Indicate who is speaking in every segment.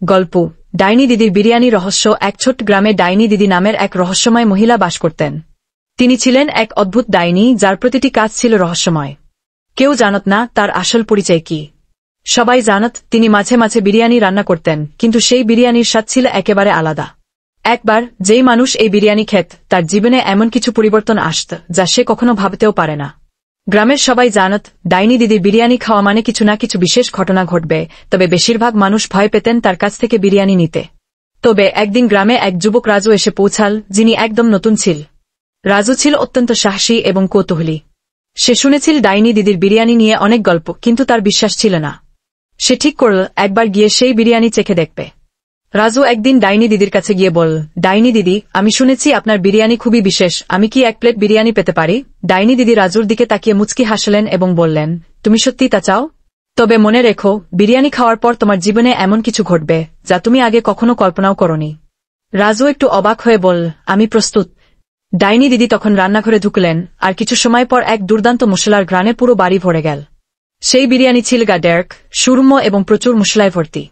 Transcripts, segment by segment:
Speaker 1: গল্প ডাইনি দিদির বিরিয়ানি রহস্য। এক ছোট্ট গ্রামে ডাইনি দিদি নামের এক রহস্যময় মহিলা বাস করতেন। তিনি ছিলেন এক অদ্ভুত ডাইনি, যার প্রতিটি কাজ ছিল রহস্যময়। কেউ জানত না তার আসল পরিচয় কি। সবাই জানত তিনি মাঝে মাঝে বিরিয়ানি রান্না করতেন, কিন্তু সেই বিরিয়ানির স্বাদ ছিল একেবারে আলাদা। একবার যেই মানুষ এই বিরিয়ানি খেত, তার জীবনে এমন কিছু পরিবর্তন আসত যা সে কখনো ভাবতেও পারে না। গ্রামের সবাই জানত ডাইনি দিদির বিরিয়ানি খাওয়া মানে কিছু না কিছু বিশেষ ঘটনা ঘটবে, তবে বেশিরভাগ মানুষ ভয় পেতেন তার কাছ থেকে বিরিয়ানি নিতে। তবে একদিন গ্রামে এক যুবক রাজু এসে পৌঁছাল, যিনি একদম নতুন ছিল। রাজু ছিল অত্যন্ত সাহসী এবং কৌতূহলী। সে শুনেছিল ডাইনি দিদির বিরিয়ানি নিয়ে অনেক গল্প, কিন্তু তার বিশ্বাস ছিল না। সে ঠিক করল একবার গিয়ে সেই বিরিয়ানি চেখে দেখবে। রাজু একদিন ডাইনি দিদির কাছে গিয়ে বলল, ডাইনি দিদি, আমি শুনেছি আপনার বিরিয়ানি খুবই বিশেষ, আমি কি এক প্লেট বিরিয়ানি পেতে পারি? ডাইনি দিদি রাজুর দিকে তাকিয়ে মুচকি হাসলেন এবং বললেন, তুমি সত্যি তা চাও? তবে মনে রেখো, বিরিয়ানি খাওয়ার পর তোমার জীবনে এমন কিছু ঘটবে যা তুমি আগে কখনো কল্পনাও করনি। রাজু একটু অবাক হয়ে বলল, আমি প্রস্তুত। ডাইনি দিদি তখন রান্নাঘরে ঢুকলেন, আর কিছু সময় পর এক দুর্দান্ত মশলার ঘ্রাণে পুরো বাড়ি ভরে গেল। সেই বিরিয়ানি ছিল গাডার্ক, সুরমো এবং প্রচুর মশলায় ভর্তি।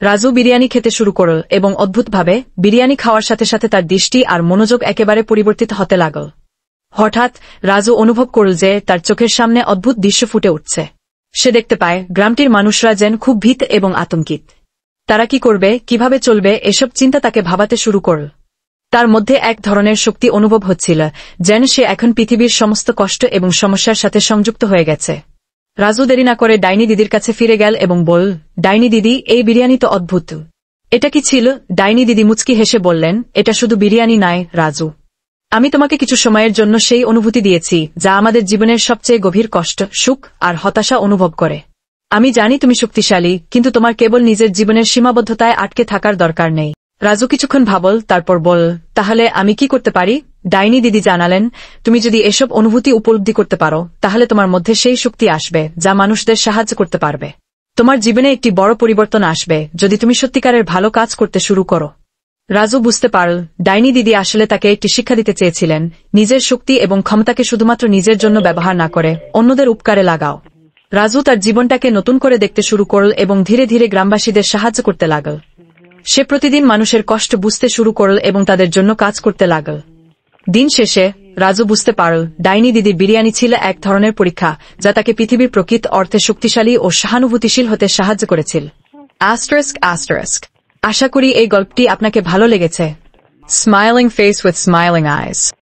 Speaker 1: রাজু বিরিয়ানি খেতে শুরু করল এবং অদ্ভুতভাবে বিরিয়ানি খাওয়ার সাথে সাথে তার দৃষ্টি আর মনোযোগ একেবারে পরিবর্তিত হতে লাগল। হঠাৎ রাজু অনুভব করল যে তার চোখের সামনে অদ্ভুত দৃশ্য ফুটে উঠছে। সে দেখতে পায় গ্রামটির মানুষরা যেন খুব ভীত এবং আতঙ্কিত। তারা কি করবে, কিভাবে চলবে, এসব চিন্তা তাকে ভাবাতে শুরু করল। তার মধ্যে এক ধরনের শক্তি অনুভব হচ্ছিল, যেন সে এখন পৃথিবীর সমস্ত কষ্ট এবং সমস্যার সাথে সংযুক্ত হয়ে গেছে। রাজু দেরি না করে ডাইনি দিদির কাছে ফিরে গেল এবং বলল, ডাইনি দিদি, এই বিরিয়ানি তো অদ্ভুত। এটা কি ছিল? ডাইনি দিদি মুচকি হেসে বললেন, এটা শুধু বিরিয়ানি নয় রাজু, আমি তোমাকে কিছু সময়ের জন্য সেই অনুভূতি দিয়েছি যা আমাদের জীবনের সবচেয়ে গভীর কষ্ট, সুখ আর হতাশা অনুভব করে। আমি জানি তুমি শক্তিশালী, কিন্তু তোমার কেবল নিজের জীবনের সীমাবদ্ধতায় আটকে থাকার দরকার নেই। রাজু কিছুক্ষণ ভাবল, তারপর বল, তাহলে আমি কি করতে পারি? ডাইনি দিদি জানালেন, তুমি যদি এসব অনুভূতি উপলব্ধি করতে পারো, তাহলে তোমার মধ্যে সেই শক্তি আসবে যা মানুষদের সাহায্য করতে পারবে। তোমার জীবনে একটি বড় পরিবর্তন আসবে যদি তুমি সত্যিকারের ভালো কাজ করতে শুরু করো। রাজু বুঝতে পারল ডাইনি দিদি আসলে তাকে একটি শিক্ষা দিতে চেয়েছিলেন, নিজের শক্তি এবং ক্ষমতাকে শুধুমাত্র নিজের জন্য ব্যবহার না করে অন্যদের উপকারে লাগাও। রাজু তার জীবনটাকে নতুন করে দেখতে শুরু করল এবং ধীরে ধীরে গ্রামবাসীদের সাহায্য করতে লাগল। সে প্রতিদিন মানুষের কষ্ট বুঝতে শুরু করল এবং তাদের জন্য কাজ করতে লাগল। দিন শেষে রাজু বুঝতে পারল ডাইনি দিদির বিরিয়ানি ছিল এক ধরনের পরীক্ষা, যা তাকে পৃথিবীর প্রকৃত অর্থে শক্তিশালী ও সহানুভূতিশীল হতে সাহায্য করেছিল। ****. আশা করি এই গল্পটি আপনাকে ভালো লেগেছে। Smiling face with smiling eyes.